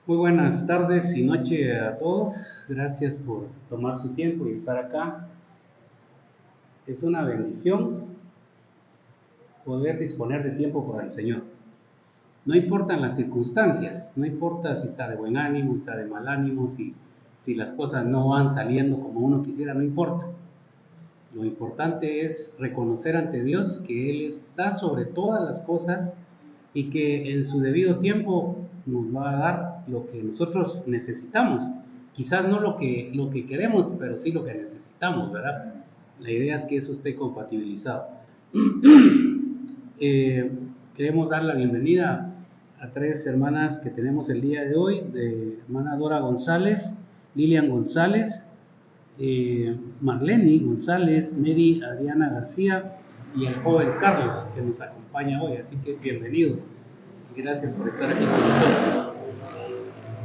Muy buenas tardes y noche a todos. Gracias por tomar su tiempo y estar acá. Es una bendición poder disponer de tiempo para el Señor. No importan las circunstancias, no importa si está de buen ánimo, está de mal ánimo, si las cosas no van saliendo como uno quisiera, no importa. Lo importante es reconocer ante Dios que Él está sobre todas las cosas y que en su debido tiempo nos va a dar lo que nosotros necesitamos. Quizás no lo que queremos, pero sí lo que necesitamos, ¿verdad? La idea es que eso esté compatibilizado. Eh, Queremos dar la bienvenida a tres hermanas que tenemos el día de hoy, de hermana Dora González, Lilian González, Marlene González, Mary Adriana García y el joven Carlos que nos acompaña hoy. Así que bienvenidos y gracias por estar aquí con nosotros.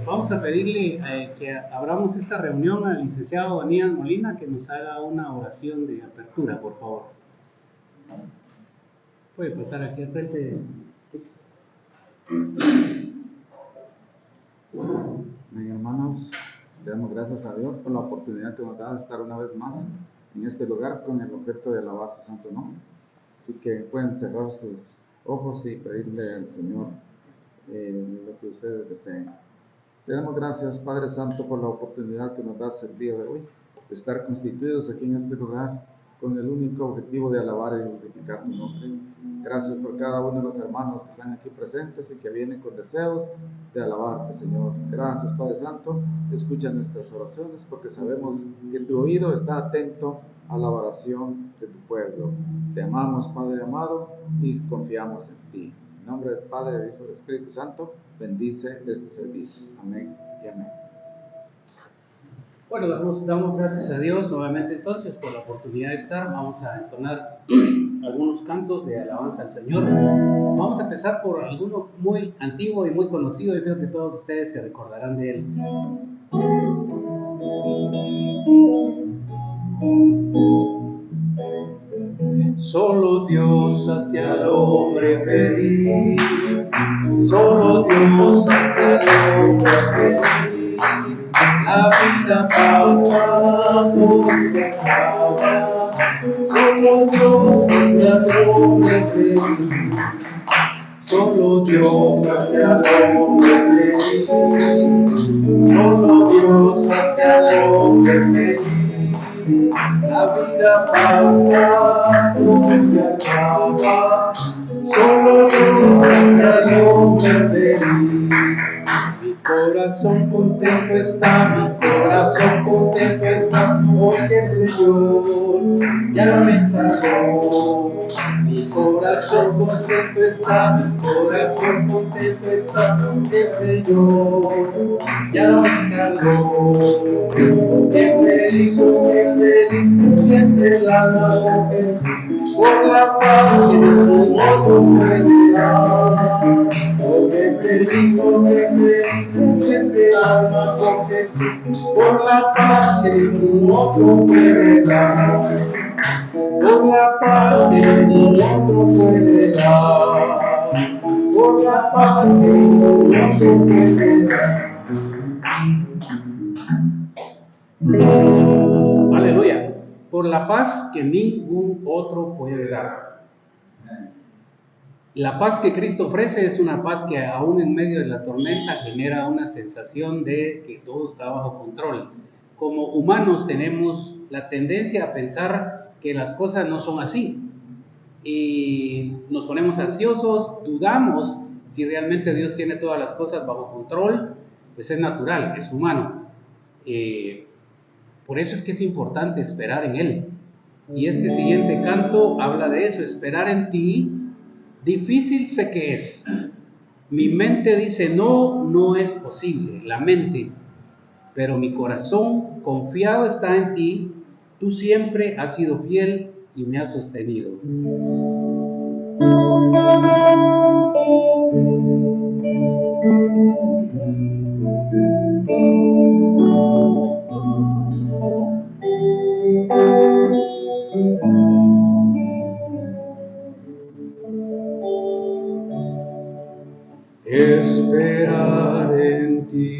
Vamos a pedirle que abramos esta reunión al licenciado Aníbal Molina que nos haga una oración de apertura, por favor. Puede pasar aquí al frente. Bien, hermanos, le damos gracias a Dios por la oportunidad que nos da de estar una vez más en este lugar con el objeto de alabar su santo nombre. Así que pueden cerrar sus ojos y pedirle al Señor lo que ustedes deseen. Le damos gracias, Padre Santo, por la oportunidad que nos das el día de hoy de estar constituidos aquí en este lugar con el único objetivo de alabar y glorificar tu nombre. Gracias por cada uno de los hermanos que están aquí presentes y que vienen con deseos de alabarte, Señor. Gracias, Padre Santo. Escucha nuestras oraciones porque sabemos que tu oído está atento a la oración de tu pueblo. Te amamos, Padre amado, y confiamos en ti. En nombre del Padre, del Hijo y del Espíritu Santo, bendice este servicio. Amén y amén. Bueno, damos gracias a Dios nuevamente entonces por la oportunidad de estar. Vamos a entonar algunos cantos de alabanza al Señor. Vamos a empezar por alguno muy antiguo y muy conocido. Yo creo que todos ustedes se recordarán de él. Solo Dios hace al hombre feliz. Solo Dios hace al hombre feliz. La vida pasa porque acaba. Solo Dios hace al hombre feliz. Solo Dios hace al hombre feliz. Solo Dios hace al hombre feliz. La vida pasa, todo se acaba. Solo Dios hace al hombre feliz. Mi corazón contento está, mi corazón contento está, porque el Señor ya me salvó. Mi corazón contento está, mi corazón contento está, porque el Señor ya me salvó. Qué feliz se siente el alma con Jesús, por la paz que tu gozo puede dar. Oh, qué feliz se siente el alma con Jesús, por la paz que tu gozo puede dar. Por la paz que tu gozo puede dar. Por la paz que tu gozo puede dar. Aleluya. Por la paz que ningún otro puede dar. La paz que Cristo ofrece es una paz que aún en medio de la tormenta genera una sensación de que todo está bajo control. Como humanos tenemos la tendencia a pensar que las cosas no son así y nos ponemos ansiosos, dudamos si realmente Dios tiene todas las cosas bajo control. Pues es natural, es humano. Por eso es que es importante esperar en Él. Y este siguiente canto habla de eso, esperar en ti. Difícil sé que es. Mi mente dice no, no es posible, la mente. Pero mi corazón confiado está en ti. Tú siempre has sido fiel y me has sostenido. Esperar en ti.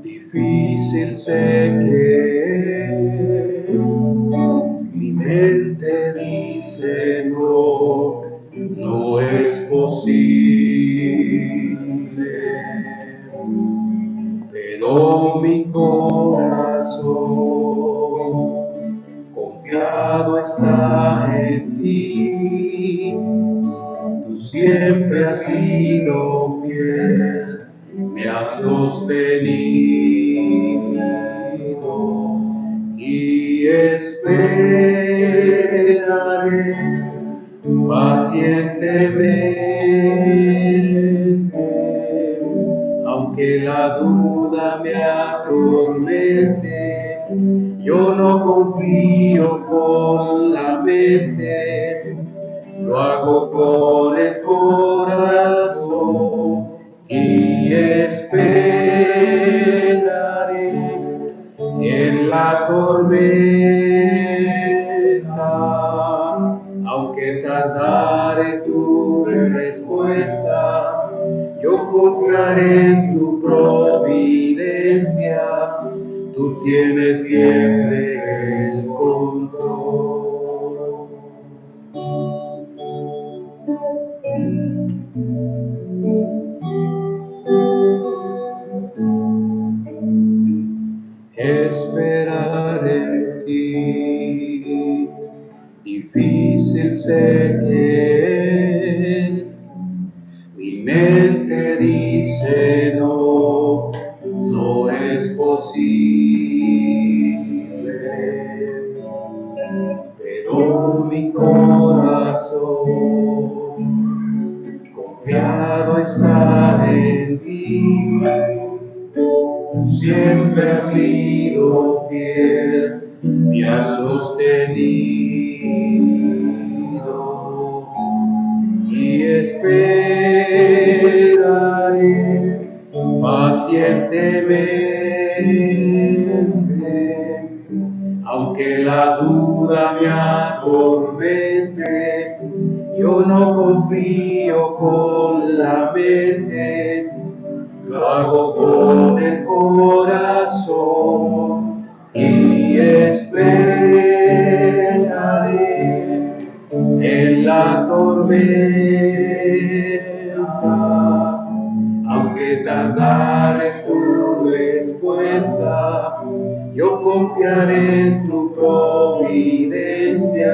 Difícil sé que es, mi mente dice no, no es posible, pero mi corazón confiado está en ti. Tú siempre has sido fiel, me has sostenido y esperaré pacientemente, aunque la duda me atormente, yo no confío con la mente, lo hago con el corazón y esperaré en la tormenta, aunque tardare tu respuesta, yo confiaré en tu providencia, tú tienes siempre el control. Esperar en ti, difícil sé que es, mi mente dice no, no es posible, pero mi corazón confiado está en ti. Siempre has sido fiel, me has sostenido y esperaré pacientemente, aunque la duda me atormente, yo no confío con la mente, lo hago con el corazón y esperaré en la tormenta, aunque tardare tu respuesta, yo confiaré en tu providencia,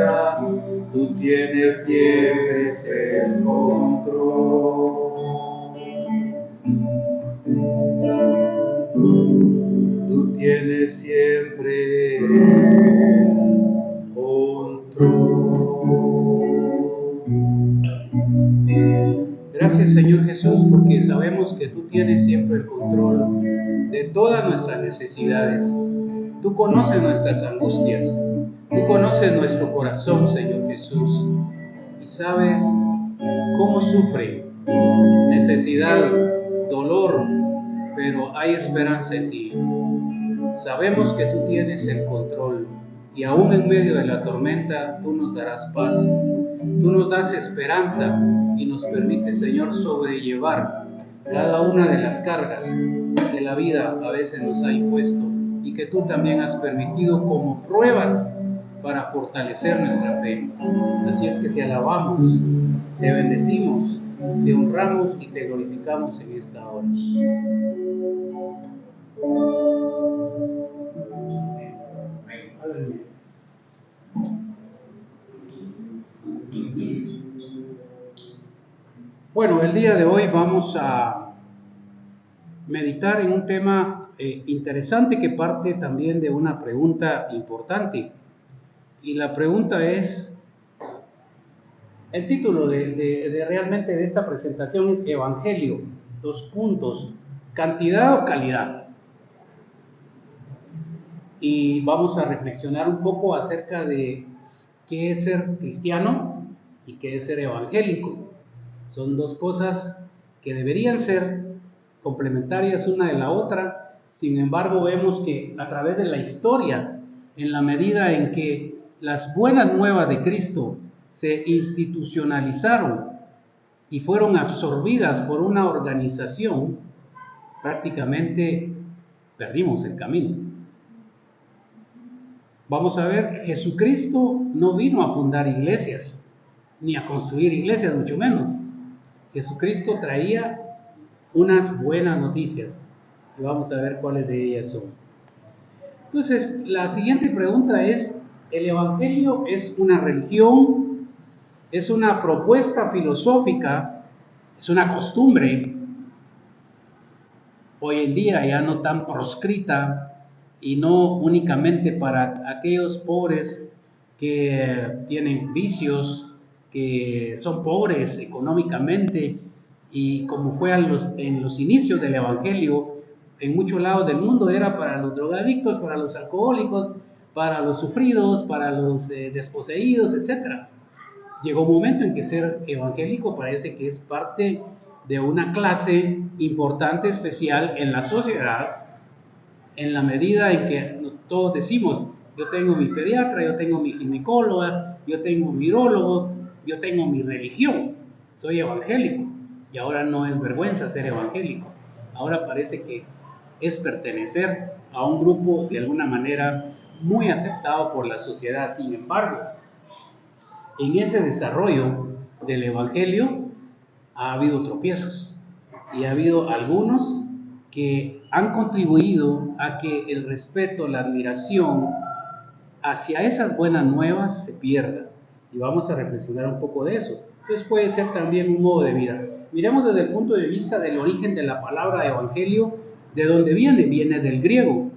tú tienes siempre el control. Tú tienes siempre el control. Gracias, Señor Jesús, porque sabemos que tú tienes siempre el control de todas nuestras necesidades. Tú conoces nuestras angustias, tú conoces nuestro corazón, Señor Jesús, y sabes cómo sufre, necesidad, dolor, pero hay esperanza en ti. Sabemos que tú tienes el control y aún en medio de la tormenta tú nos darás paz. Tú nos das esperanza y nos permites, Señor, sobrellevar cada una de las cargas que la vida a veces nos ha impuesto y que tú también has permitido como pruebas para fortalecer nuestra fe. Así es que te alabamos, te bendecimos, te honramos y te glorificamos en esta hora. Bueno, el día de hoy vamos a meditar en un tema interesante que parte también de una pregunta importante. Y la pregunta es, el título de realmente de esta presentación es Evangelio, 2 puntos, ¿cantidad o calidad? Y vamos a reflexionar un poco acerca de qué es ser cristiano y qué es ser evangélico. Son 2 cosas que deberían ser complementarias una de la otra, sin embargo vemos que a través de la historia, en la medida en que las buenas nuevas de Cristo se institucionalizaron y fueron absorbidas por una organización, prácticamente perdimos el camino. Vamos a ver, Jesucristo no vino a fundar iglesias, ni a construir iglesias, mucho menos. Jesucristo traía unas buenas noticias, y vamos a ver cuáles de ellas son. Entonces, la siguiente pregunta es, ¿el Evangelio es una religión? ¿Es una propuesta filosófica? ¿Es una costumbre? Hoy en día ya no tan proscrita y no únicamente para aquellos pobres que tienen vicios, que son pobres económicamente, y como fue en los inicios del Evangelio, en muchos lados del mundo era para los drogadictos, para los alcohólicos, para los sufridos, para los desposeídos, etc. Llegó un momento en que ser evangélico parece que es parte de una clase importante, especial en la sociedad, en la medida en que todos decimos, yo tengo mi pediatra, yo tengo mi ginecóloga, yo tengo mi urólogo, yo tengo mi religión, soy evangélico. Y ahora no es vergüenza ser evangélico, ahora parece que es pertenecer a un grupo de alguna manera muy aceptado por la sociedad. Sin embargo, en ese desarrollo del evangelio ha habido tropiezos y ha habido algunos que han contribuido a que el respeto, la admiración hacia esas buenas nuevas se pierda. Y vamos a reflexionar un poco de eso. Entonces puede ser también un modo de vida. Miremos desde el punto de vista del origen de la palabra evangelio, ¿de dónde viene? Viene del griego.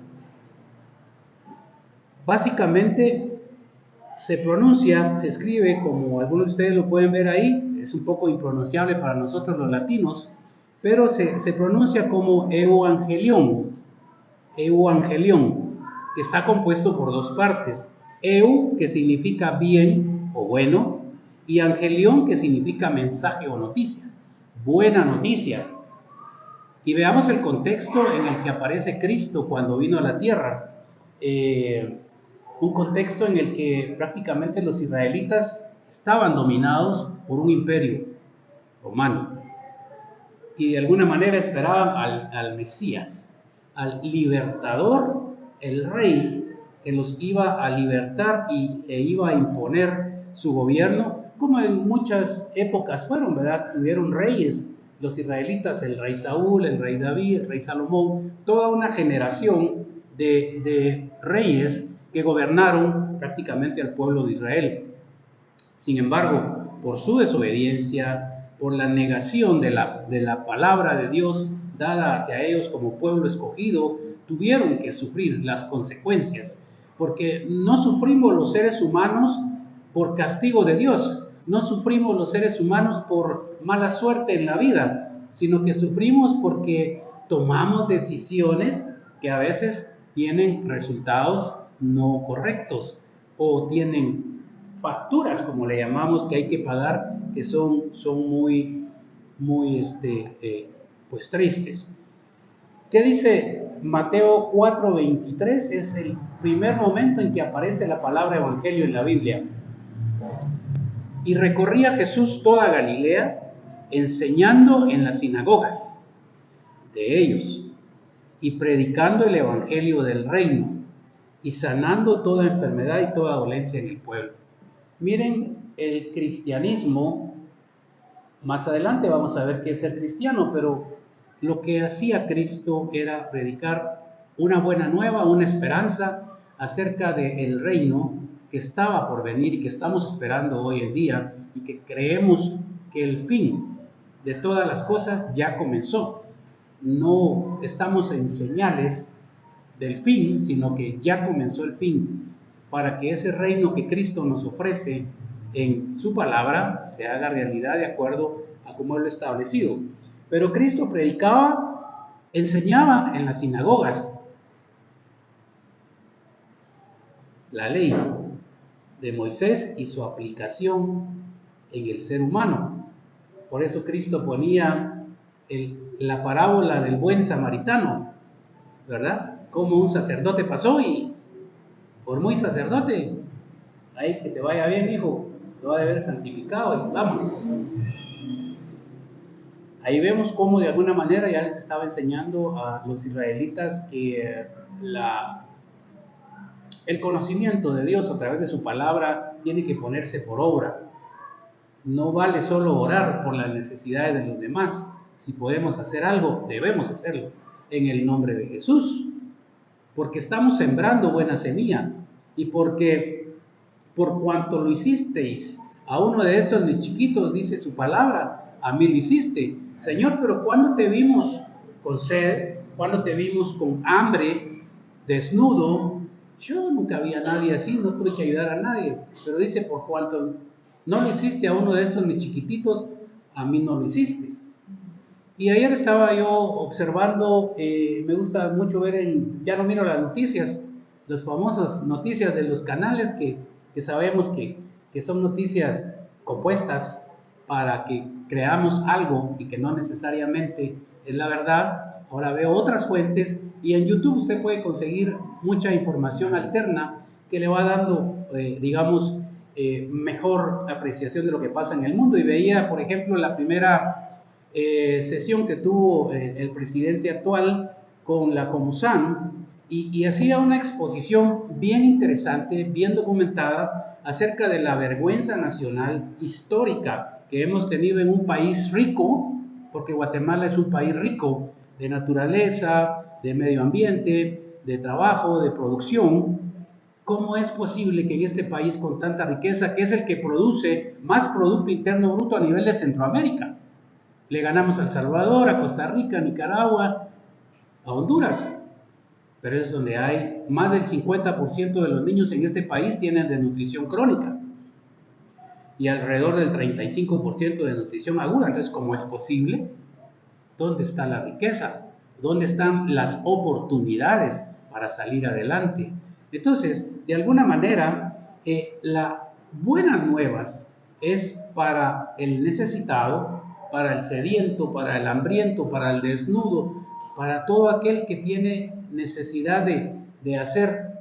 Básicamente se pronuncia, se escribe como algunos de ustedes lo pueden ver ahí, es un poco impronunciable para nosotros los latinos, pero se pronuncia como euangelion, que está compuesto por dos partes. Eu, que significa bien o bueno, y angelión, que significa mensaje o noticia, buena noticia. Y veamos el contexto en el que aparece Cristo cuando vino a la tierra. Un contexto en el que prácticamente los israelitas estaban dominados por un imperio romano y de alguna manera esperaban al Mesías, al libertador, el rey que los iba a libertar e iba a imponer su gobierno, como en muchas épocas fueron, ¿verdad? Tuvieron reyes los israelitas, el rey Saúl, el rey David, el rey Salomón, toda una generación de reyes que gobernaron prácticamente al pueblo de Israel. Sin embargo, por su desobediencia, por la negación de la palabra de Dios dada hacia ellos como pueblo escogido, tuvieron que sufrir las consecuencias, porque no sufrimos los seres humanos por castigo de Dios, no sufrimos los seres humanos por mala suerte en la vida, sino que sufrimos porque tomamos decisiones que a veces tienen resultados no correctos o tienen facturas, como le llamamos, que hay que pagar, que son muy pues tristes. ¿Qué dice Mateo 4:23? Es el primer momento en que aparece la palabra evangelio en la Biblia. Y recorría Jesús toda Galilea, enseñando en las sinagogas de ellos y predicando el evangelio del reino y sanando toda enfermedad y toda dolencia en el pueblo. Miren, el cristianismo, más adelante vamos a ver qué es ser cristiano, pero lo que hacía Cristo era predicar una buena nueva, una esperanza acerca del reino que estaba por venir y que estamos esperando hoy en día y que creemos que el fin de todas las cosas ya comenzó. No estamos en señales del fin, sino que ya comenzó el fin, para que ese reino que Cristo nos ofrece en su palabra se haga realidad de acuerdo a como Él lo ha establecido. Pero Cristo predicaba, enseñaba en las sinagogas la ley de Moisés y su aplicación en el ser humano. Por eso Cristo ponía la parábola del buen samaritano, ¿verdad? Como un sacerdote pasó y por muy sacerdote, ahí que te vaya bien, hijo, te va a haber santificado y vámonos. Ahí vemos cómo de alguna manera ya les estaba enseñando a los israelitas que el conocimiento de Dios a través de su palabra tiene que ponerse por obra. No vale solo orar por las necesidades de los demás. Si podemos hacer algo, debemos hacerlo en el nombre de Jesús, porque estamos sembrando buena semilla y porque por cuanto lo hicisteis a uno de estos mis chiquitos, dice su palabra, a mí lo hiciste. Señor, pero ¿cuándo te vimos con sed? ¿Cuándo te vimos con hambre, desnudo? Yo nunca vi a nadie así, no tuve que ayudar a nadie. Pero dice, por cuanto no lo hiciste a uno de estos mis chiquititos, a mí no lo hiciste. Y ayer estaba yo observando, me gusta mucho ver ya no miro las noticias, las famosas noticias de los canales que sabemos que son noticias compuestas para que creamos algo y que no necesariamente es la verdad. Ahora veo otras fuentes y en YouTube usted puede conseguir mucha información alterna que le va dando, digamos, mejor apreciación de lo que pasa en el mundo. Y veía, por ejemplo, la primera sesión que tuvo el presidente actual con la Comusan y hacía una exposición bien interesante, bien documentada acerca de la vergüenza nacional histórica que hemos tenido en un país rico, porque Guatemala es un país rico de naturaleza, de medio ambiente, de trabajo, de producción. ¿Cómo es posible que en este país con tanta riqueza, que es el que produce más Producto Interno Bruto a nivel de Centroamérica, le ganamos a El Salvador, a Costa Rica, a Nicaragua, a Honduras, pero es donde hay más del 50% de los niños en este país tienen desnutrición crónica y alrededor del 35% de nutrición aguda? Entonces, ¿cómo es posible? ¿Dónde está la riqueza? ¿Dónde están las oportunidades para salir adelante? Entonces, de alguna manera, las buenas nuevas es para el necesitado, para el sediento, para el hambriento, para el desnudo, para todo aquel que tiene necesidad de hacer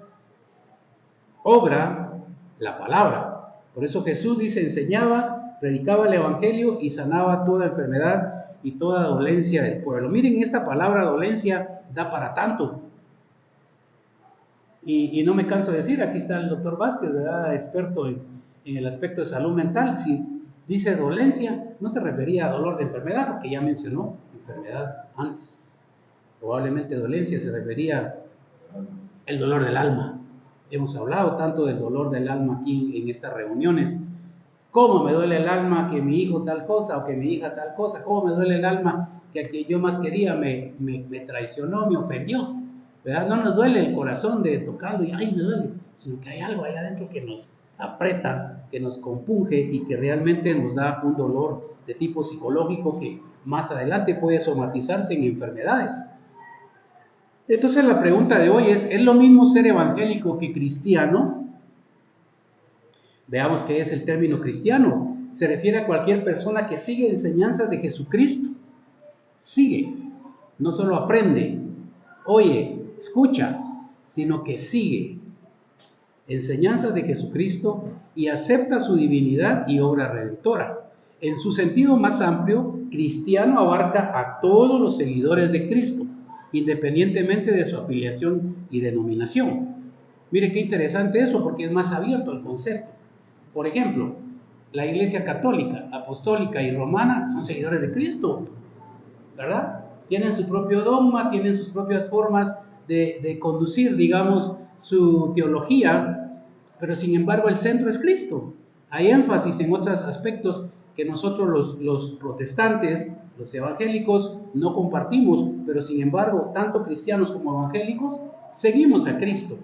obra la palabra. Por eso Jesús dice, enseñaba, predicaba el evangelio y sanaba toda enfermedad y toda dolencia del pueblo. Miren, esta palabra dolencia da para tanto. Y no me canso de decir, aquí está el doctor Vázquez, ¿verdad? Experto en el aspecto de salud mental. Si dice dolencia, no se refería a dolor de enfermedad, porque ya mencionó enfermedad antes. Probablemente dolencia se refería al dolor del alma. Hemos hablado tanto del dolor del alma aquí en estas reuniones. ¿Cómo me duele el alma que mi hijo tal cosa o que mi hija tal cosa? ¿Cómo me duele el alma que a quien yo más quería me traicionó, me ofendió? ¿Verdad? No nos duele el corazón de tocarlo y ¡ay, me duele! Sino que hay algo ahí adentro que nos aprieta, que nos compunge y que realmente nos da un dolor de tipo psicológico que más adelante puede somatizarse en enfermedades. Entonces la pregunta de hoy ¿es lo mismo ser evangélico que cristiano? Veamos qué es el término cristiano. Se refiere a cualquier persona que sigue enseñanzas de Jesucristo. Sigue, no solo aprende, oye, escucha, sino que sigue enseñanzas de Jesucristo y acepta su divinidad y obra redentora. En su sentido más amplio, cristiano abarca a todos los seguidores de Cristo, independientemente de su afiliación y denominación. Mire qué interesante eso, porque es más abierto el concepto. Por ejemplo, la Iglesia Católica, Apostólica y Romana son seguidores de Cristo, ¿verdad? Tienen su propio dogma, tienen sus propias formas de conducir, digamos, su teología, pero sin embargo el centro es Cristo. Hay énfasis en otros aspectos que nosotros los protestantes, los evangélicos, no compartimos, pero sin embargo, tanto cristianos como evangélicos, seguimos a Cristo.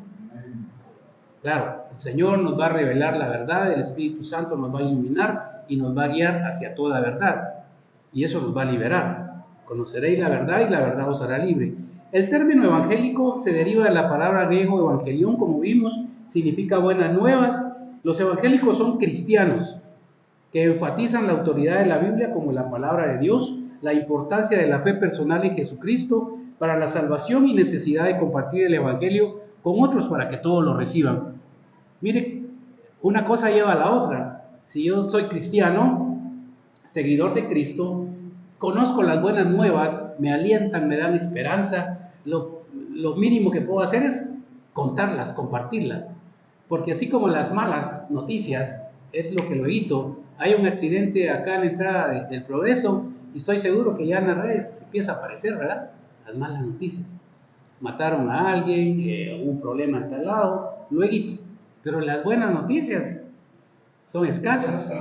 Claro, el Señor nos va a revelar la verdad, el Espíritu Santo nos va a iluminar y nos va a guiar hacia toda verdad. Y eso nos va a liberar. Conoceréis la verdad y la verdad os hará libre. El término evangélico se deriva de la palabra griego evangelión, como vimos, significa buenas nuevas. Los evangélicos son cristianos que enfatizan la autoridad de la Biblia como la palabra de Dios, la importancia de la fe personal en Jesucristo para la salvación y necesidad de compartir el evangelio con otros para que todos lo reciban. Mire, una cosa lleva a la otra. Si yo soy cristiano, seguidor de Cristo, conozco las buenas nuevas, me alientan, me dan esperanza, lo mínimo que puedo hacer es contarlas, compartirlas. Porque así como las malas noticias, es lo que lo evito, hay un accidente acá en la entrada del Progreso y estoy seguro que ya en las redes empieza a aparecer, ¿verdad? Las malas noticias. Mataron a alguien, hubo un problema en tal lado, lo evito. Pero las buenas noticias son escasas,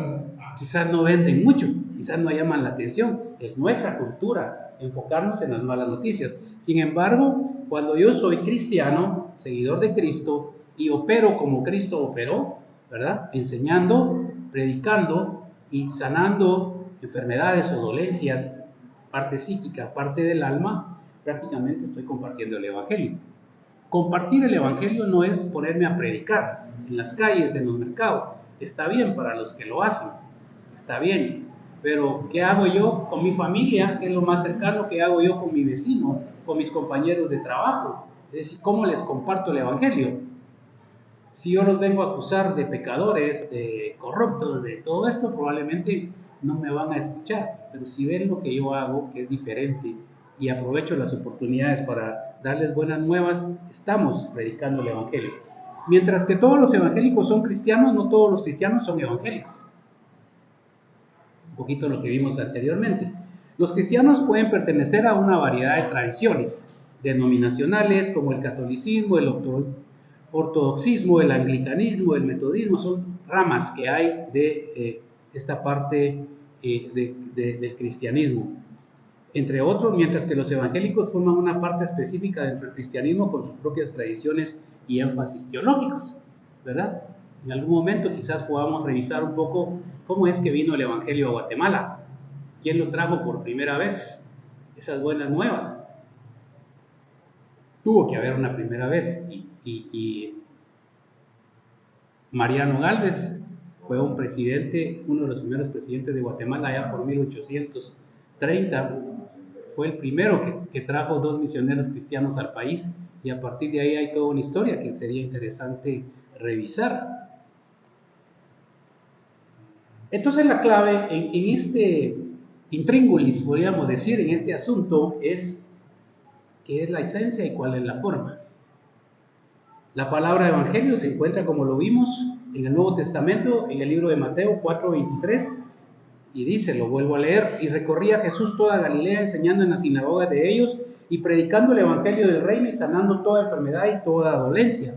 quizás no venden mucho, quizás no llaman la atención. Es nuestra cultura enfocarnos en las malas noticias. Sin embargo, cuando yo soy cristiano, seguidor de Cristo, y opero como Cristo operó, ¿verdad? Enseñando, predicando y sanando enfermedades o dolencias, parte psíquica, parte del alma, prácticamente estoy compartiendo el Evangelio. Compartir el Evangelio no es ponerme a predicar en las calles, en los mercados. Está bien para los que lo hacen, está bien. Pero ¿qué hago yo con mi familia? ¿Qué es lo más cercano? ¿Qué hago yo con mi vecino, con mis compañeros de trabajo? Es decir, ¿cómo les comparto el Evangelio? Si yo los vengo a acusar de pecadores, de corruptos, de todo esto, probablemente no me van a escuchar. Pero si ven lo que yo hago, que es diferente, y aprovecho las oportunidades para darles buenas nuevas, estamos predicando el Evangelio. Mientras que todos los evangélicos son cristianos, no todos los cristianos son evangélicos. Un poquito lo que vimos anteriormente. Los cristianos pueden pertenecer a una variedad de tradiciones denominacionales, como el catolicismo, el ortodoxismo, el anglicanismo, el metodismo, son ramas que hay de esta parte del cristianismo, entre otros, mientras que los evangélicos forman una parte específica dentro del cristianismo con sus propias tradiciones y énfasis teológicos, ¿verdad? En algún momento quizás podamos revisar un poco cómo es que vino el Evangelio a Guatemala, quién lo trajo por primera vez, esas buenas nuevas. Tuvo que haber una primera vez y Mariano Gálvez fue un presidente, uno de los primeros presidentes de Guatemala allá por 1830, fue el primero que trajo 2 misioneros cristianos al país y a partir de ahí hay toda una historia que sería interesante revisar. Entonces la clave en este intríngulis, podríamos decir, en este asunto es qué es la esencia y cuál es la forma. La palabra evangelio se encuentra, como lo vimos, en el Nuevo Testamento, en el libro de Mateo 4:23, y dice, lo vuelvo a leer, y recorría Jesús toda Galilea, enseñando en las sinagogas de ellos, y predicando el evangelio del reino y sanando toda enfermedad y toda dolencia.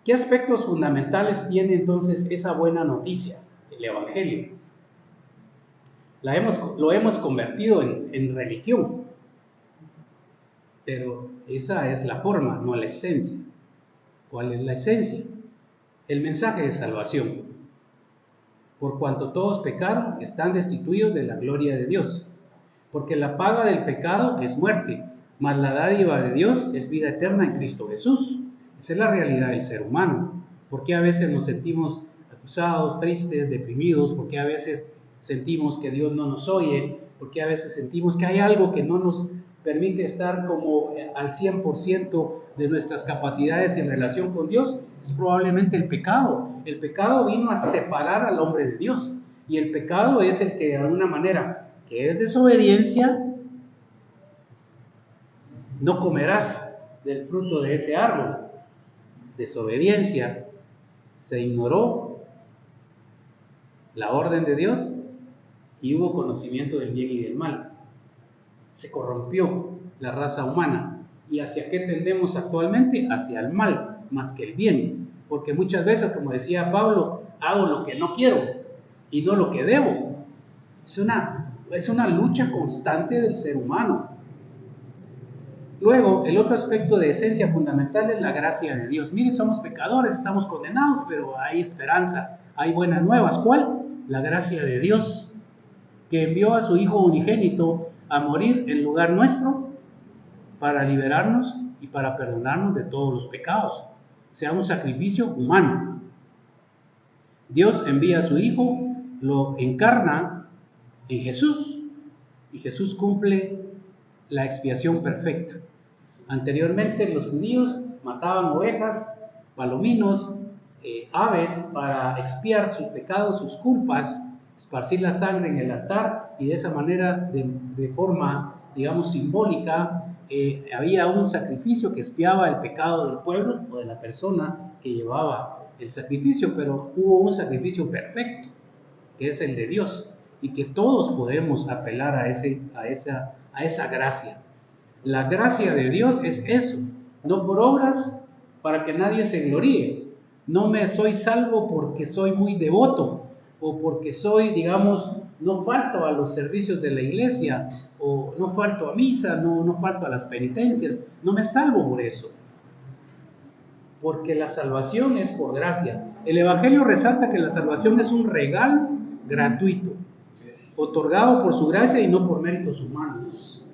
¿Qué aspectos fundamentales tiene entonces esa buena noticia, el evangelio? Lo hemos convertido en religión, pero esa es la forma, no la esencia. ¿Cuál es la esencia? El mensaje de salvación. Por cuanto todos pecaron, están destituidos de la gloria de Dios. Porque la paga del pecado es muerte, mas la dádiva de Dios es vida eterna en Cristo Jesús. Esa es la realidad del ser humano. ¿Por qué a veces nos sentimos acusados, tristes, deprimidos? ¿Por qué a veces sentimos que Dios no nos oye? ¿Por qué a veces sentimos que hay algo que no nos permite estar como al 100% de nuestras capacidades en relación con Dios? Es probablemente el pecado. El pecado vino a separar al hombre de Dios. Y el pecado es el que de alguna manera, que es desobediencia, no comerás del fruto de ese árbol. Desobediencia, se ignoró la orden de Dios y hubo conocimiento del bien y del mal. Se corrompió la raza humana. ¿Y hacia qué tendemos actualmente? Hacia el mal, más que el bien. Porque muchas veces, como decía Pablo, hago lo que no quiero y no lo que debo. Es una lucha constante del ser humano. Luego, el otro aspecto de esencia fundamental es la gracia de Dios. Mire, somos pecadores, estamos condenados, pero hay esperanza, hay buenas nuevas. ¿Cuál? La gracia de Dios, que envió a su Hijo unigénito a morir en lugar nuestro para liberarnos y para perdonarnos de todos los pecados. Sea un sacrificio humano. Dios envía a su Hijo, lo encarna en Jesús y Jesús cumple la expiación perfecta. Anteriormente los judíos mataban ovejas, palominos, aves para expiar sus pecados, sus culpas, esparcir la sangre en el altar y de esa manera, de forma, digamos, simbólica, había un sacrificio que expiaba el pecado del pueblo o de la persona que llevaba el sacrificio, pero hubo un sacrificio perfecto, que es el de Dios, y que todos podemos apelar a esa gracia. La gracia de Dios es eso, no por obras para que nadie se gloríe. No me soy salvo porque soy muy devoto o porque soy, digamos, no falto a los servicios de la iglesia o no falto a misa, no falto a las penitencias. No me salvo por eso, porque la salvación es por gracia. El Evangelio resalta que la salvación es un regalo gratuito, otorgado por su gracia y no por méritos humanos.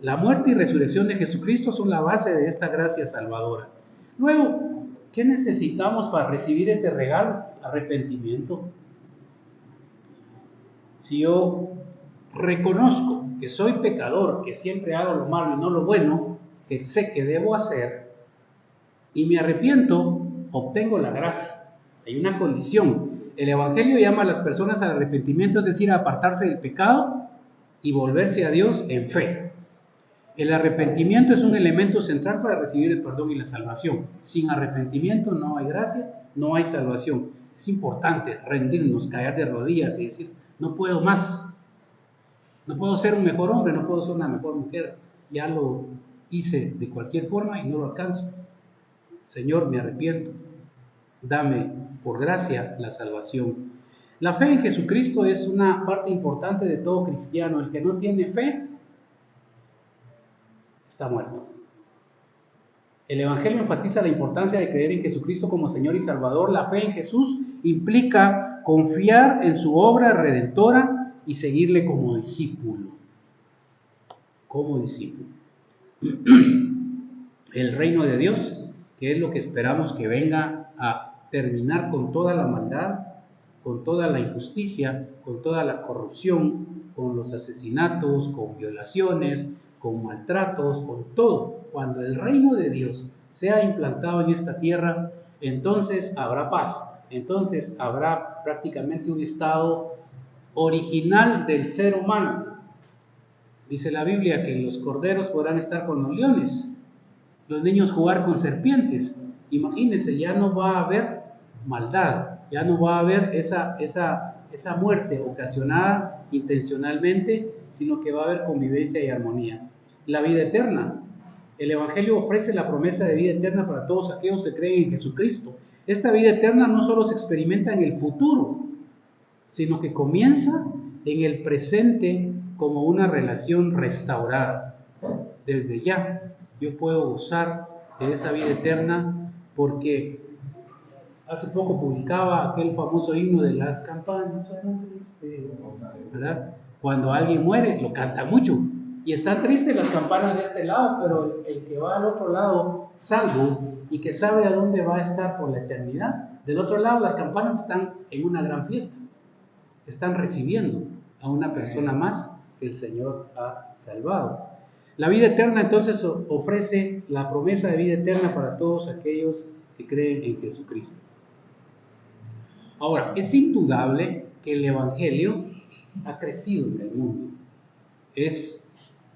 La muerte y resurrección de Jesucristo son la base de esta gracia salvadora. Luego, ¿qué necesitamos para recibir ese regalo? Arrepentimiento. Si yo reconozco que soy pecador, que siempre hago lo malo y no lo bueno, que sé que debo hacer, y me arrepiento, obtengo la gracia. Hay una condición. El Evangelio llama a las personas al arrepentimiento, es decir, a apartarse del pecado y volverse a Dios en fe. El arrepentimiento es un elemento central para recibir el perdón y la salvación. Sin arrepentimiento no hay gracia, no hay salvación. Es importante rendirnos, caer de rodillas y decir, no puedo más, no puedo ser un mejor hombre, no puedo ser una mejor mujer, ya lo hice de cualquier forma y no lo alcanzo. Señor, me arrepiento, dame por gracia la salvación. La fe en Jesucristo es una parte importante de todo cristiano. El que no tiene fe está muerto. El Evangelio enfatiza la importancia de creer en Jesucristo como Señor y Salvador. La fe en Jesús implica confiar en su obra redentora y seguirle como discípulo. Como discípulo. El reino de Dios, que es lo que esperamos que venga a terminar con toda la maldad, con toda la injusticia, con toda la corrupción, con los asesinatos, con violaciones, con maltratos, con todo. Cuando el reino de Dios sea implantado en esta tierra, entonces habrá paz, entonces habrá prácticamente un estado original del ser humano. Dice la Biblia que los corderos podrán estar con los leones, los niños jugar con serpientes. Imagínense, ya no va a haber maldad, ya no va a haber esa muerte ocasionada intencionalmente, sino que va a haber convivencia y armonía. La vida eterna. El Evangelio ofrece la promesa de vida eterna para todos aquellos que creen en Jesucristo. Esta vida eterna no solo se experimenta en el futuro, sino que comienza en el presente como una relación restaurada. Desde ya yo puedo gozar de esa vida eterna porque hace poco publicaba aquel famoso himno de las campanas suenan tristes, ¿verdad? Cuando alguien muere lo canta mucho y están tristes las campanas de este lado, pero el que va al otro lado salvo y que sabe a dónde va a estar por la eternidad, del otro lado las campanas están en una gran fiesta, están recibiendo a una persona más que el Señor ha salvado. La vida eterna entonces ofrece la promesa de vida eterna para todos aquellos que creen en Jesucristo. Ahora, es indudable que el Evangelio ha crecido en el mundo.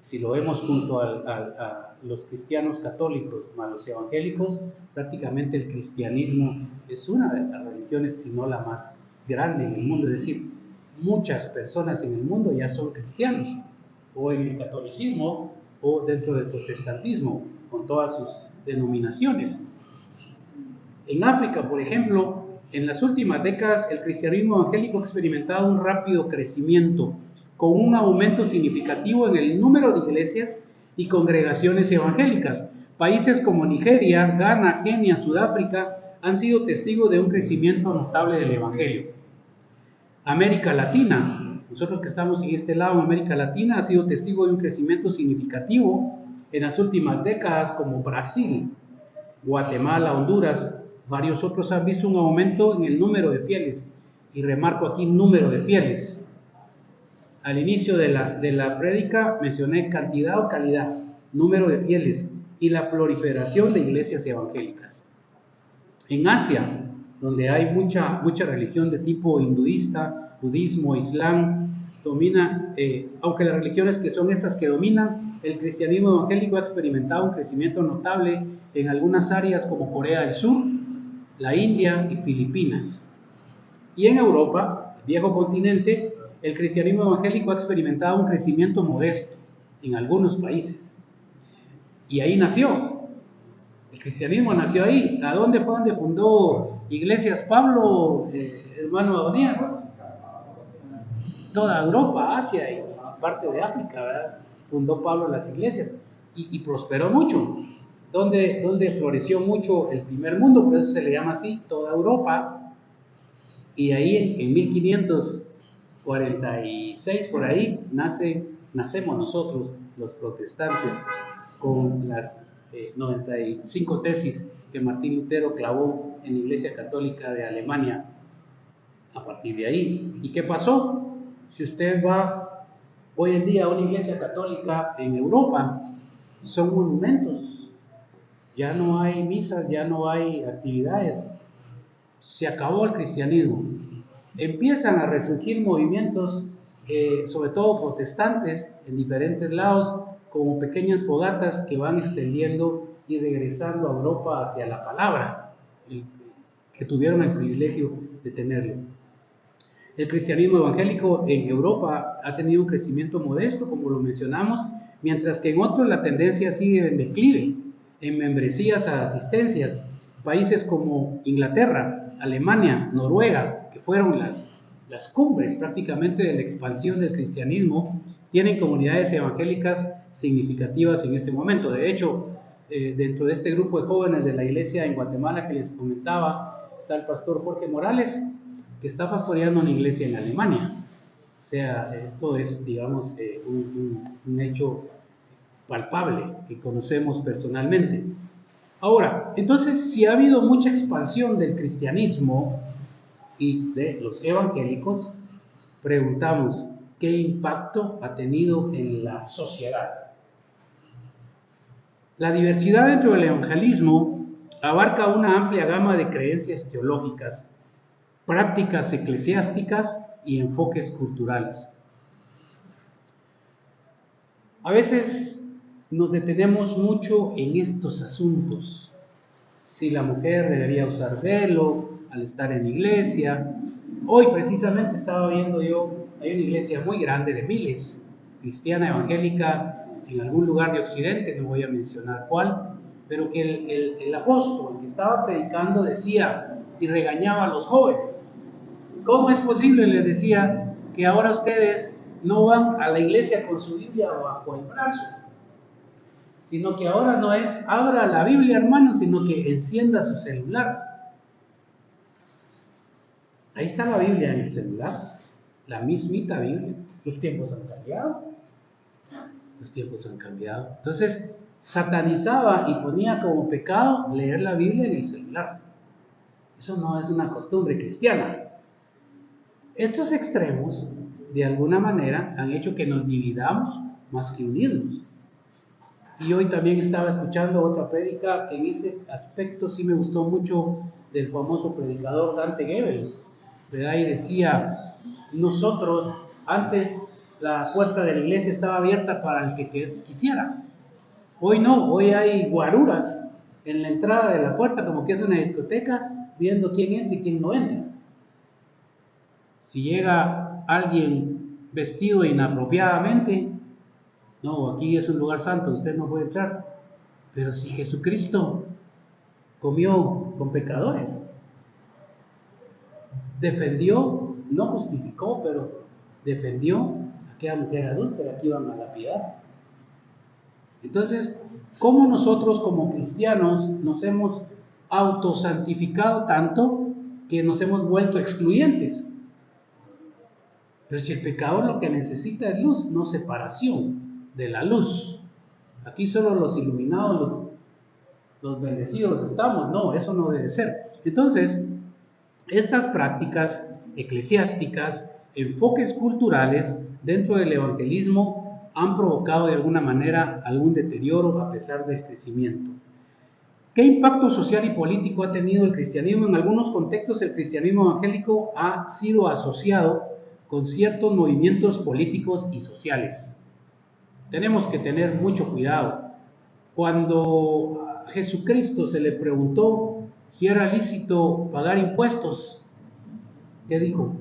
Si lo vemos junto a los cristianos católicos más los evangélicos, prácticamente el cristianismo es una de las religiones, si no la más grande en el mundo. Es decir, muchas personas en el mundo ya son cristianos, o en el catolicismo, o dentro del protestantismo, con todas sus denominaciones. En África, por ejemplo, en las últimas décadas el cristianismo evangélico ha experimentado un rápido crecimiento, con un aumento significativo en el número de iglesias y congregaciones evangélicas. Países como Nigeria, Ghana, Kenia, Sudáfrica han sido testigos de un crecimiento notable del evangelio. América Latina, nosotros que estamos en este lado, América Latina ha sido testigo de un crecimiento significativo en las últimas décadas, como Brasil, Guatemala, Honduras. Varios otros han visto un aumento en el número de fieles, y remarco aquí número de fieles. Al inicio de la prédica mencioné cantidad o calidad, número de fieles y la proliferación de iglesias evangélicas. En Asia, donde hay mucha religión de tipo hinduista, budismo, islam, domina, aunque las religiones que son estas que dominan, el cristianismo evangélico ha experimentado un crecimiento notable en algunas áreas como Corea del Sur, la India y Filipinas. Y en Europa, el viejo continente, el cristianismo evangélico ha experimentado un crecimiento modesto en algunos países. Y ahí nació. El cristianismo nació ahí. ¿A dónde fue donde fundó iglesias Pablo, hermano Adonías? Toda Europa, Asia y parte de África, ¿verdad? Fundó Pablo las iglesias y prosperó mucho. Donde floreció mucho el primer mundo, por eso se le llama así, toda Europa. Y ahí en 1546, por ahí, nacemos nosotros, los protestantes, con las 95 tesis que Martín Lutero clavó en la Iglesia Católica de Alemania. A partir de ahí, ¿y qué pasó? Si usted va hoy en día a una iglesia católica en Europa, son monumentos, ya no hay misas, ya no hay actividades, se acabó el cristianismo. Empiezan a resurgir movimientos, sobre todo protestantes, en diferentes lados, como pequeñas fogatas que van extendiendo y regresando a Europa hacia la palabra, que tuvieron el privilegio de tenerlo. El cristianismo evangélico en Europa ha tenido un crecimiento modesto, como lo mencionamos, mientras que en otros la tendencia sigue en declive, en membresías a asistencias. Países como Inglaterra, Alemania, Noruega, que fueron las cumbres prácticamente de la expansión del cristianismo, tienen comunidades evangélicas significativas en este momento. De hecho, dentro de este grupo de jóvenes de la iglesia en Guatemala que les comentaba, está el pastor Jorge Morales, que está pastoreando una iglesia en Alemania. O sea, esto es, digamos, un hecho palpable que conocemos personalmente. Ahora, entonces, si ha habido mucha expansión del cristianismo y de los evangélicos, preguntamos, ¿qué impacto ha tenido en la sociedad? La diversidad dentro del evangelismo abarca una amplia gama de creencias teológicas, prácticas eclesiásticas y enfoques culturales. A veces nos detenemos mucho en estos asuntos. Si la mujer debería usar velo al estar en iglesia. Hoy precisamente estaba viendo yo, hay una iglesia muy grande de miles, cristiana evangélica, en algún lugar de Occidente, no voy a mencionar cuál, pero que el apóstol que estaba predicando decía y regañaba a los jóvenes. ¿Cómo es posible, les decía, que ahora ustedes no van a la iglesia con su Biblia bajo el brazo? Sino que ahora no es abra la Biblia, hermano, sino que encienda su celular. Ahí está la Biblia en el celular, la mismita Biblia. Los tiempos han cambiado. Los tiempos han cambiado. Entonces, satanizaba y ponía como pecado leer la Biblia en el celular. Eso no es una costumbre cristiana. Estos extremos, de alguna manera, han hecho que nos dividamos más que unirnos. Y hoy también estaba escuchando otra prédica que en ese aspecto sí me gustó mucho, del famoso predicador Dante Gebel, ¿verdad? Y decía, nosotros antes la puerta de la iglesia estaba abierta para el que quisiera. Hoy no, hoy hay guaruras en la entrada de la puerta, como que es una discoteca, viendo quién entra y quién no entra. Si llega alguien vestido inapropiadamente, no, aquí es un lugar santo, usted no puede entrar. Pero si Jesucristo comió con pecadores, defendió, no justificó, pero defendió a aquella mujer adúltera que iban a lapidar. Entonces, ¿cómo nosotros como cristianos nos hemos autosantificado tanto que nos hemos vuelto excluyentes? Pero si el pecador lo que necesita es luz, no separación de la luz. Aquí solo los iluminados, los bendecidos estamos. No, eso no debe ser. Entonces, estas prácticas eclesiásticas, enfoques culturales dentro del evangelismo han provocado de alguna manera algún deterioro a pesar del crecimiento. ¿Qué impacto social y político ha tenido el cristianismo? En algunos contextos el cristianismo evangélico ha sido asociado con ciertos movimientos políticos y sociales. Tenemos que tener mucho cuidado. Cuando a Jesucristo se le preguntó si era lícito pagar impuestos, ¿qué dijo?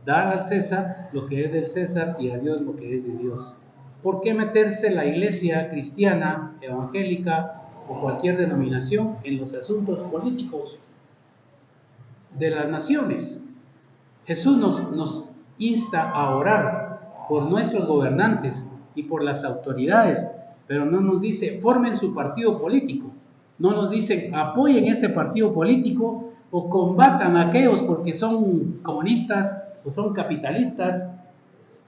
Dar al César lo que es del César y a Dios lo que es de Dios. ¿Por qué meterse la iglesia cristiana, evangélica o cualquier denominación en los asuntos políticos de las naciones? Jesús nos insta a orar por nuestros gobernantes y por las autoridades, pero no nos dice formen su partido político, no nos dice apoyen este partido político o combatan a aquellos porque son comunistas o son capitalistas.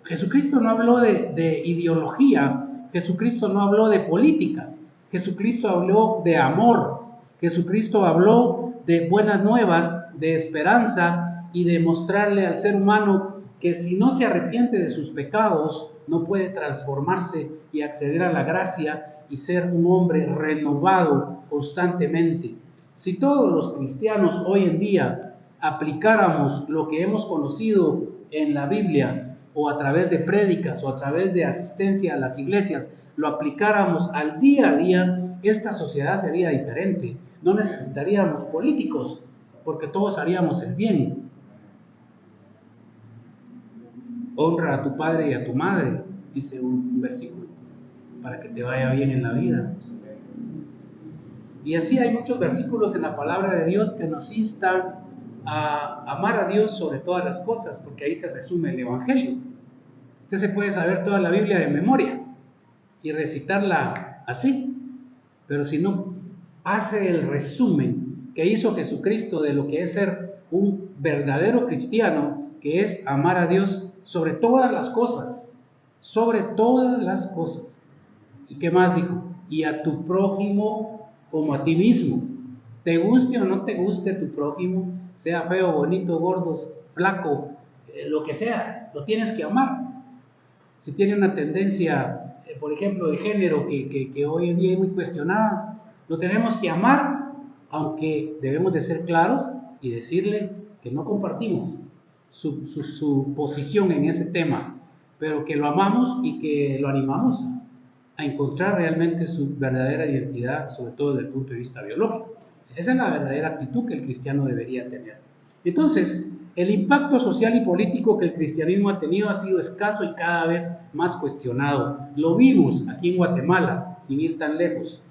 Jesucristo no habló de ideología, Jesucristo no habló de política, Jesucristo habló de amor, Jesucristo habló de buenas nuevas, de esperanza y de mostrarle al ser humano que si no se arrepiente de sus pecados, no puede transformarse y acceder a la gracia y ser un hombre renovado constantemente. Si todos los cristianos hoy en día aplicáramos lo que hemos conocido en la Biblia o a través de prédicas o a través de asistencia a las iglesias, lo aplicáramos al día a día, esta sociedad sería diferente. No necesitaríamos políticos porque todos haríamos el bien. Honra a tu padre y a tu madre, dice un versículo, para que te vaya bien en la vida. Y así hay muchos versículos en la palabra de Dios que nos instan a amar a Dios sobre todas las cosas, porque ahí se resume el Evangelio. Usted se puede saber toda la Biblia de memoria y recitarla así, pero si no hace el resumen que hizo Jesucristo de lo que es ser un verdadero cristiano, que es amar a Dios sobre todas las cosas, sobre todas las cosas. ¿Y qué más dijo? Y a tu prójimo como a ti mismo. Te guste o no te guste tu prójimo, sea feo, bonito, gordo, flaco, lo que sea, lo tienes que amar. Si tiene una tendencia, por ejemplo, de género que hoy en día es muy cuestionada, lo tenemos que amar, aunque debemos de ser claros y decirle que no compartimos su posición en ese tema, pero que lo amamos y que lo animamos a encontrar realmente su verdadera identidad, sobre todo desde el punto de vista biológico. Esa es la verdadera actitud que el cristiano debería tener. Entonces, el impacto social y político que el cristianismo ha tenido ha sido escaso y cada vez más cuestionado. Lo vimos aquí en Guatemala, sin ir tan lejos.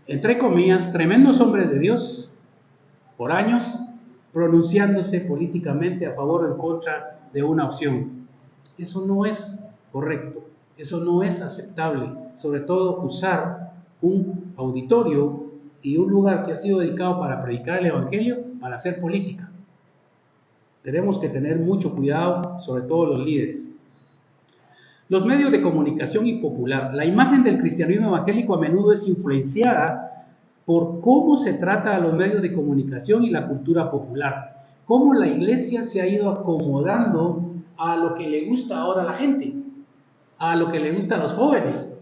Entre comillas, tremendos hombres de Dios, por años, pronunciándose políticamente a favor o en contra de una opción. Eso no es correcto, eso no es aceptable, sobre todo usar un auditorio y un lugar que ha sido dedicado para predicar el Evangelio para hacer política. Tenemos que tener mucho cuidado, sobre todo los líderes. Los medios de comunicación y popular. La imagen del cristianismo evangélico a menudo es influenciada por cómo se trata a los medios de comunicación y la cultura popular. Cómo la iglesia se ha ido acomodando a lo que le gusta ahora a la gente, a lo que le gusta a los jóvenes,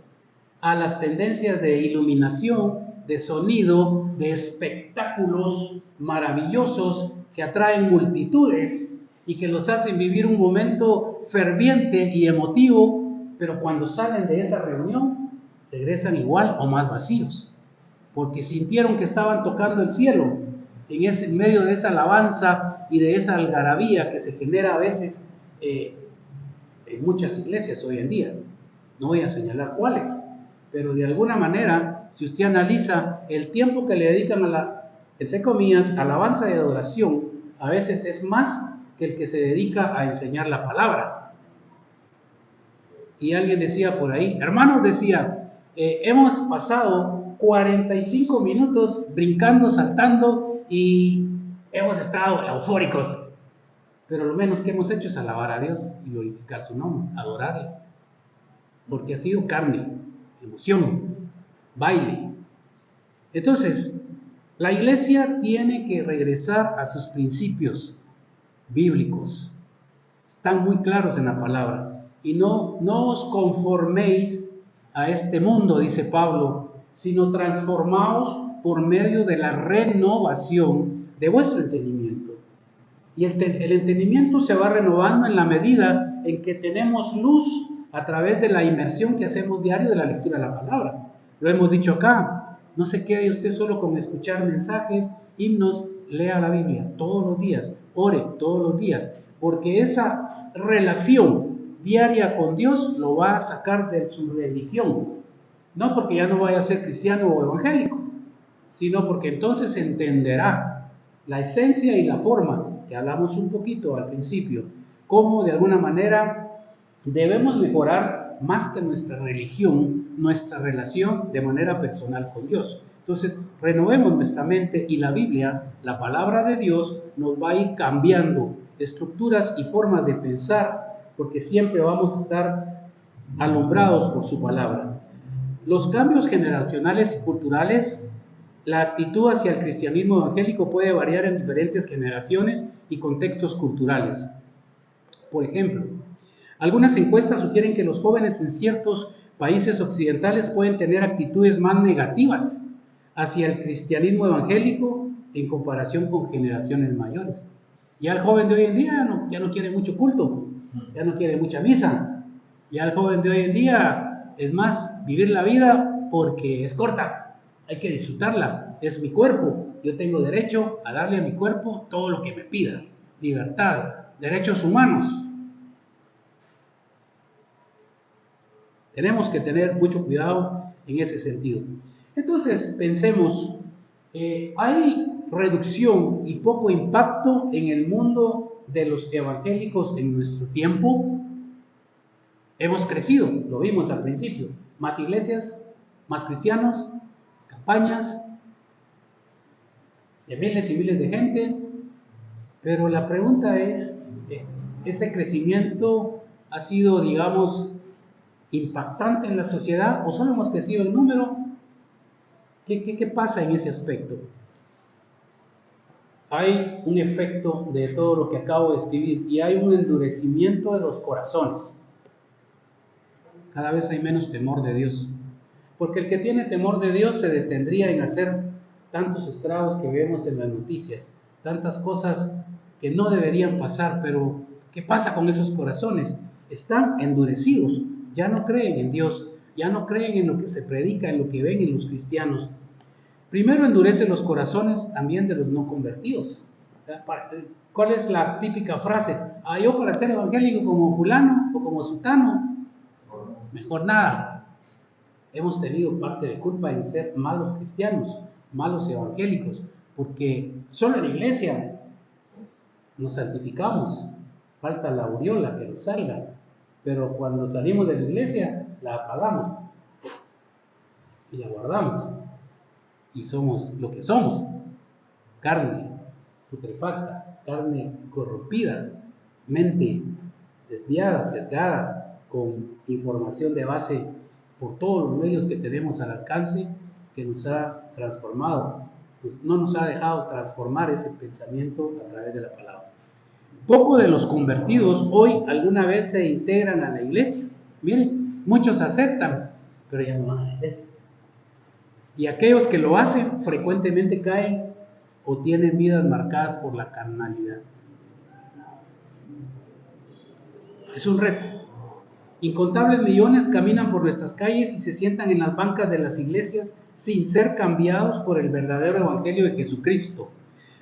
a las tendencias de iluminación, de sonido, de espectáculos maravillosos que atraen multitudes y que los hacen vivir un momento ferviente y emotivo, pero cuando salen de esa reunión regresan igual o más vacíos, porque sintieron que estaban tocando el cielo en medio de esa alabanza y de esa algarabía que se genera a veces en muchas iglesias hoy en día. No voy a señalar cuáles, pero de alguna manera, si usted analiza el tiempo que le dedican a la, entre comillas, alabanza y adoración, a veces es más que el que se dedica a enseñar la palabra. Y alguien decía por ahí, hermanos, decía, hemos pasado 45 minutos brincando, saltando y hemos estado eufóricos, pero lo menos que hemos hecho es alabar a Dios y glorificar su nombre, adorarle, porque ha sido carne, emoción, baile. Entonces, la iglesia tiene que regresar a sus principios bíblicos. Están muy claros en la palabra. Y no os conforméis a este mundo, dice Pablo, sino transformaos por medio de la renovación de vuestro entendimiento. Y el entendimiento se va renovando en la medida en que tenemos luz a través de la inmersión que hacemos diario de la lectura de la palabra. Lo hemos dicho acá, no se quede usted solo con escuchar mensajes, himnos, lea la Biblia todos los días, ore todos los días, porque esa relación diaria con Dios lo va a sacar de su religión, no porque ya no vaya a ser cristiano o evangélico, sino porque entonces entenderá la esencia y la forma, que hablamos un poquito al principio, cómo de alguna manera debemos mejorar más que nuestra religión, nuestra relación de manera personal con Dios. Entonces, renovemos nuestra mente y la Biblia, la palabra de Dios, nos va a ir cambiando estructuras y formas de pensar, porque siempre vamos a estar alumbrados por su palabra. Los cambios generacionales y culturales, la actitud hacia el cristianismo evangélico puede variar en diferentes generaciones y contextos culturales. Por ejemplo, algunas encuestas sugieren que los jóvenes en ciertos países occidentales pueden tener actitudes más negativas hacia el cristianismo evangélico en comparación con generaciones mayores. Ya el joven de hoy en día ya no quiere mucho culto, ya no quiere mucha misa. Ya el joven de hoy en día es más vivir la vida porque es corta, hay que disfrutarla, es mi cuerpo, yo tengo derecho a darle a mi cuerpo todo lo que me pida, libertad, derechos humanos. Tenemos que tener mucho cuidado en ese sentido. Entonces, pensemos, hay reducción y poco impacto en el mundo de los evangélicos en nuestro tiempo. Hemos crecido, lo vimos al principio, más iglesias, más cristianos, campañas de miles y miles de gente, pero la pregunta es, ¿ese crecimiento ha sido, digamos, impactante en la sociedad o solo hemos crecido en número? ¿Qué pasa en ese aspecto? Hay un efecto de todo lo que acabo de escribir y hay un endurecimiento de los corazones. Cada vez hay menos temor de Dios, porque el que tiene temor de Dios se detendría en hacer tantos estragos que vemos en las noticias, tantas cosas que no deberían pasar, pero ¿qué pasa con esos corazones? Están endurecidos, ya no creen en Dios, ya no creen en lo que se predica, en lo que ven en los cristianos. Primero endurece los corazones también de los no convertidos. ¿Cuál es la típica frase? Yo para ser evangélico como fulano o como sutano, mejor nada. Hemos tenido parte de culpa en ser malos cristianos, malos evangélicos, porque solo en la iglesia nos santificamos, falta la aureola que nos salga, pero cuando salimos de la iglesia la apagamos y la guardamos y somos lo que somos, carne putrefacta, carne corrompida, mente desviada, sesgada, con información de base por todos los medios que tenemos al alcance, que nos ha transformado, pues no nos ha dejado transformar ese pensamiento a través de la palabra. Pocos de los convertidos hoy alguna vez se integran a la iglesia. Miren, muchos aceptan, pero ya no van a la iglesia. Y aquellos que lo hacen frecuentemente caen o tienen vidas marcadas por la carnalidad. Es un reto. Incontables millones caminan por nuestras calles y se sientan en las bancas de las iglesias sin ser cambiados por el verdadero evangelio de Jesucristo,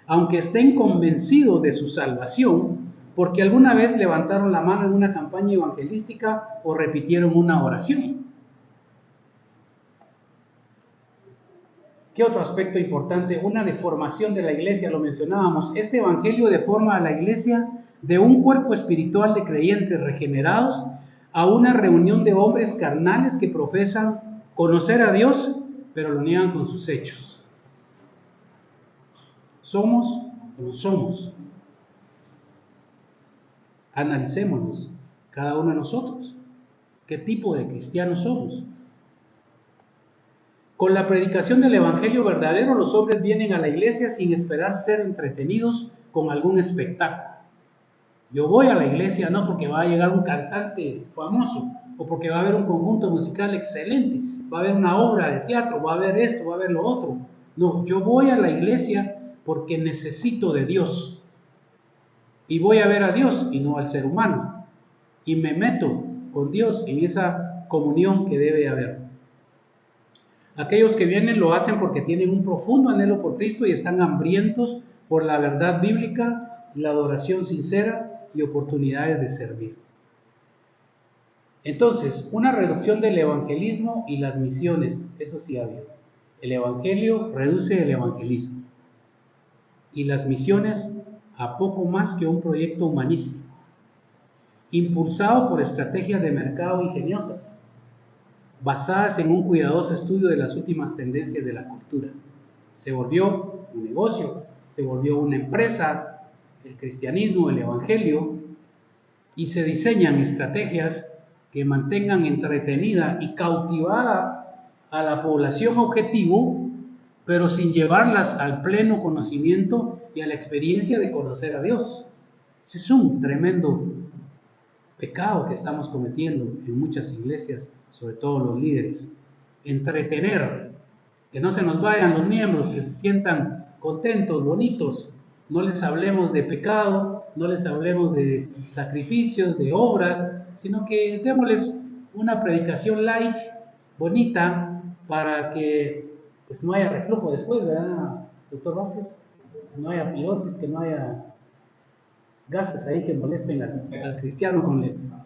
aunque estén convencidos de su salvación, porque alguna vez levantaron la mano en una campaña evangelística o repitieron una oración. ¿Qué otro aspecto importante? Una deformación de la iglesia, lo mencionábamos. Este evangelio deforma a la iglesia de un cuerpo espiritual de creyentes regenerados a una reunión de hombres carnales que profesan conocer a Dios, pero lo niegan con sus hechos. ¿Somos o no somos? Analicémonos, cada uno de nosotros. ¿Qué tipo de cristianos somos? Con la predicación del evangelio verdadero, los hombres vienen a la iglesia sin esperar ser entretenidos con algún espectáculo. Yo voy a la iglesia no porque va a llegar un cantante famoso o porque va a haber un conjunto musical excelente, va a haber una obra de teatro, va a haber esto, va a haber lo otro. No, yo voy a la iglesia porque necesito de Dios. y voy a ver a Dios y no al ser humano, y me meto con Dios en esa comunión que debe haber. Aquellos que vienen lo hacen porque tienen un profundo anhelo por Cristo y están hambrientos por la verdad bíblica, la adoración sincera y oportunidades de servir. Entonces, una reducción del evangelismo y las misiones, eso sí ha habido. El evangelio reduce el evangelismo y las misiones a poco más que un proyecto humanístico, impulsado por estrategias de mercado ingeniosas, basadas en un cuidadoso estudio de las últimas tendencias de la cultura. Se volvió un negocio, se volvió una empresa, el cristianismo, el evangelio, y se diseñan estrategias que mantengan entretenida y cautivada a la población objetivo, pero sin llevarlas al pleno conocimiento y a la experiencia de conocer a Dios. Ese es un tremendo pecado que estamos cometiendo en muchas iglesias, sobre todo los líderes. Entretener, que no se nos vayan los miembros, que se sientan contentos, bonitos. No les hablemos de pecado, no les hablemos de sacrificios, de obras, sino que démosles una predicación light, bonita, para que pues, no haya reflujo después, ¿verdad, doctor Vázquez? No haya pirosis, que no haya gases ahí que molesten al cristiano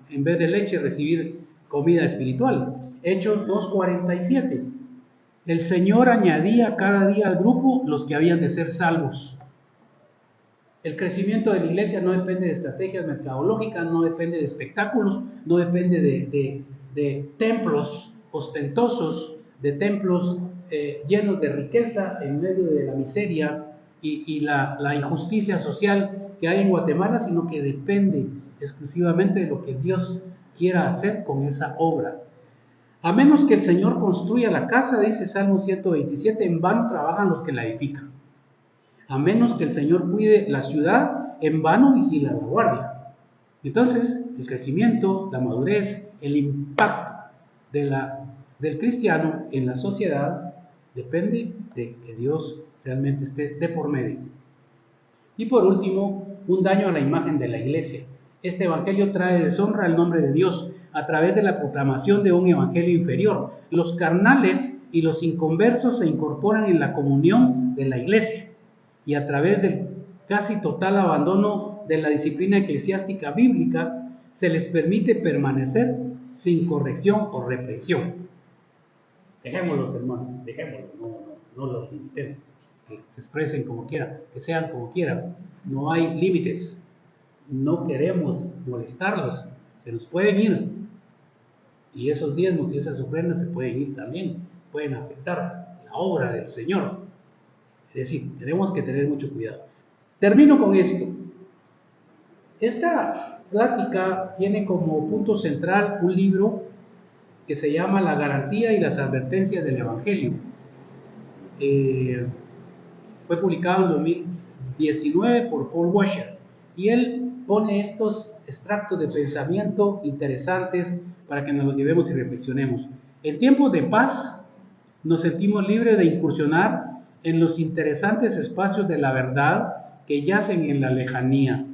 en vez de leche recibir comida espiritual. Hechos 2:47. El Señor añadía cada día al grupo los que habían de ser salvos. El crecimiento de la iglesia no depende de estrategias mercadológicas, no depende de espectáculos, no depende de templos ostentosos, de templos llenos de riqueza en medio de la miseria y la injusticia social que hay en Guatemala, sino que depende exclusivamente de lo que Dios quiera hacer con esa obra. A menos que el Señor construya la casa, dice Salmo 127, en vano trabajan los que la edifican. A menos que el Señor cuide la ciudad, en vano vigila la guardia. Entonces, el crecimiento, la madurez, el impacto del cristiano en la sociedad depende de que Dios realmente esté de por medio. Y por último, un daño a la imagen de la iglesia. Este evangelio trae deshonra al nombre de Dios a través de la proclamación de un evangelio inferior. Los carnales y los inconversos se incorporan en la comunión de la iglesia y a través del casi total abandono de la disciplina eclesiástica bíblica se les permite permanecer sin corrección o reprensión. Dejémoslos, hermanos, dejémoslos, no los limitemos, que se expresen como quieran, que sean como quieran, no hay límites, no queremos molestarlos, se nos pueden ir, y esos diezmos y esas ofrendas se pueden ir también, pueden afectar la obra del Señor. Es decir, tenemos que tener mucho cuidado. Termino con esto. Esta plática tiene como punto central un libro que se llama La garantía y las advertencias del Evangelio. Fue publicado en 2019 por Paul Washer y él pone estos extractos de pensamiento interesantes para que nos los llevemos y reflexionemos. En tiempos de paz nos sentimos libres de incursionar en los interesantes espacios de la verdad que yacen en la lejanía,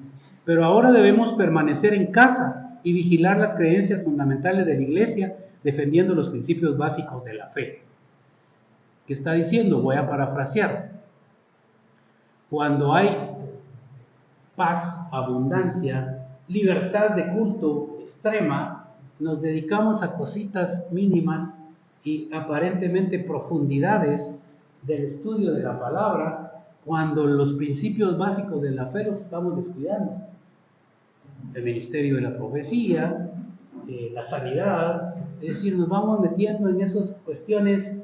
pero ahora debemos permanecer en casa y vigilar las creencias fundamentales de la iglesia, defendiendo los principios básicos de la fe. ¿Qué está diciendo? Voy a parafrasear. Cuando hay paz, abundancia, libertad de culto extrema, nos dedicamos a cositas mínimas y aparentemente profundidades del estudio de la palabra, cuando los principios básicos de la fe los estamos descuidando. El ministerio de la profecía, la sanidad, es decir, nos vamos metiendo en esas cuestiones,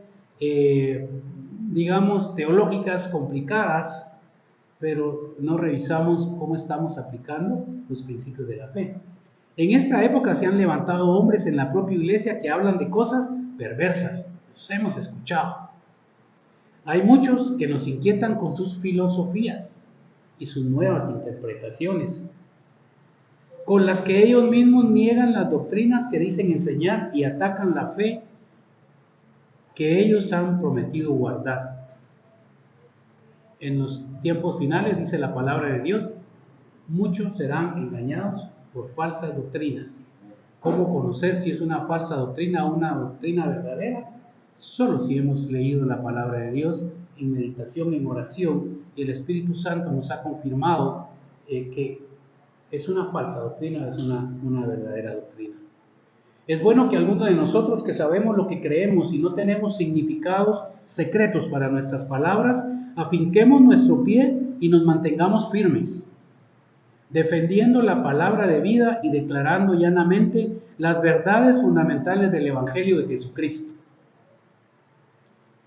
digamos, teológicas complicadas, pero no revisamos cómo estamos aplicando los principios de la fe. En esta época se han levantado hombres en la propia iglesia que hablan de cosas perversas, los hemos escuchado. Hay muchos que nos inquietan con sus filosofías y sus nuevas interpretaciones, con las que ellos mismos niegan las doctrinas que dicen enseñar y atacan la fe que ellos han prometido guardar. En los tiempos finales, dice la palabra de Dios, muchos serán engañados por falsas doctrinas. ¿Cómo conocer si es una falsa doctrina o una doctrina verdadera? Solo si hemos leído la palabra de Dios en meditación, en oración, y el Espíritu Santo nos ha confirmado que es una falsa doctrina, es una verdadera doctrina. Es bueno que algunos de nosotros que sabemos lo que creemos y no tenemos significados secretos para nuestras palabras, afinquemos nuestro pie y nos mantengamos firmes, defendiendo la palabra de vida y declarando llanamente las verdades fundamentales del Evangelio de Jesucristo.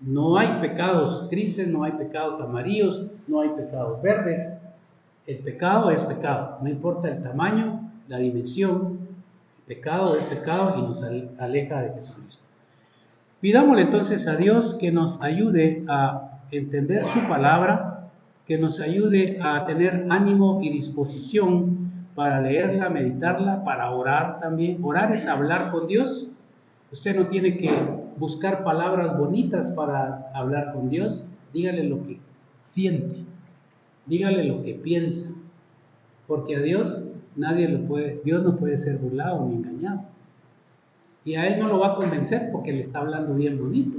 No hay pecados grises, no hay pecados amarillos, no hay pecados verdes. El pecado es pecado, no importa el tamaño, la dimensión. El pecado es pecado y nos aleja de Jesucristo. Pidámosle entonces a Dios que nos ayude a entender su palabra, que nos ayude a tener ánimo y disposición para leerla, meditarla, para orar también. Orar es hablar con Dios. Usted no tiene que buscar palabras bonitas para hablar con Dios. Dígale lo que siente, dígale lo que piensa, porque a Dios Dios no puede ser burlado ni engañado. Y a él no lo va a convencer porque le está hablando bien bonito.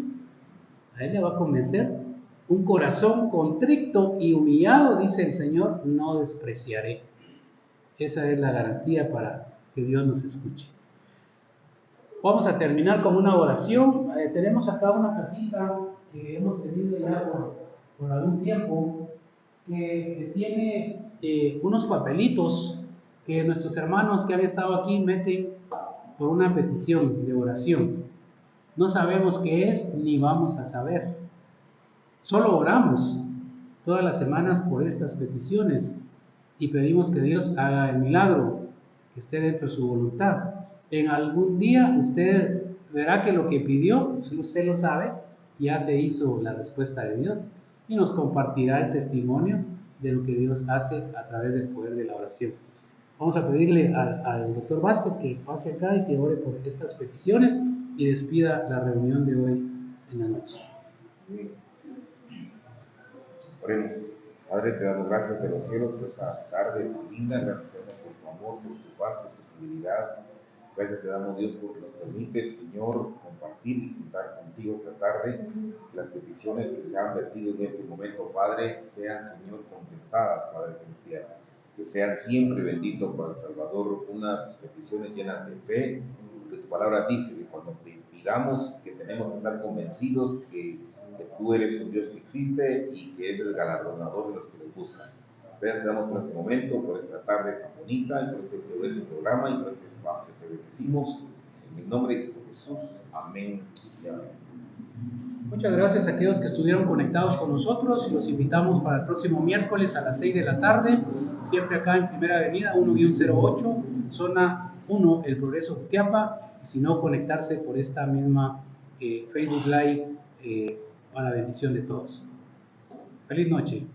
A él le va a convencer un corazón contrito y humillado, dice el Señor, no despreciaré. Esa es la garantía para que Dios nos escuche. Vamos a terminar con una oración. Tenemos acá una cajita que hemos tenido ya por algún tiempo, que tiene unos papelitos que nuestros hermanos que han estado aquí meten por una petición de oración. No sabemos qué es ni vamos a saber. Solo oramos todas las semanas por estas peticiones y pedimos que Dios haga el milagro, que esté dentro de su voluntad. En algún día usted verá que lo que pidió, si usted lo sabe, ya se hizo la respuesta de Dios y nos compartirá el testimonio de lo que Dios hace a través del poder de la oración. Vamos a pedirle al doctor Vázquez que pase acá y que ore por estas peticiones y despida la reunión de hoy en la noche. Oremos. Padre, te damos gracias de los cielos por esta tarde tan linda. Gracias te damos por tu amor, por tu paz, por tu fidelidad. Gracias te damos, Dios, porque nos permites, Señor, compartir y disfrutar contigo esta tarde. Que las peticiones que se han vertido en este momento, Padre, sean, Señor, contestadas, Padre Celestial. Que sean siempre, bendito Padre Salvador, unas peticiones llenas de fe. Que tu palabra dice que cuando pidamos, que tenemos que estar convencidos que tú eres un Dios que existe y que es el galardonador de los que los buscan. Gracias te damos por este momento, por esta tarde tan bonita, y por este programa y por este espacio. Te bendecimos en el nombre de Cristo Jesús. Amén y amén. Muchas gracias a aquellos que estuvieron conectados con nosotros y los invitamos para el próximo miércoles a las 6 de la tarde, siempre acá en Primera Avenida 1-08, zona 1, El Progreso, Jutiapa, y si no, conectarse por esta misma Facebook Live para la bendición de todos. Feliz noche.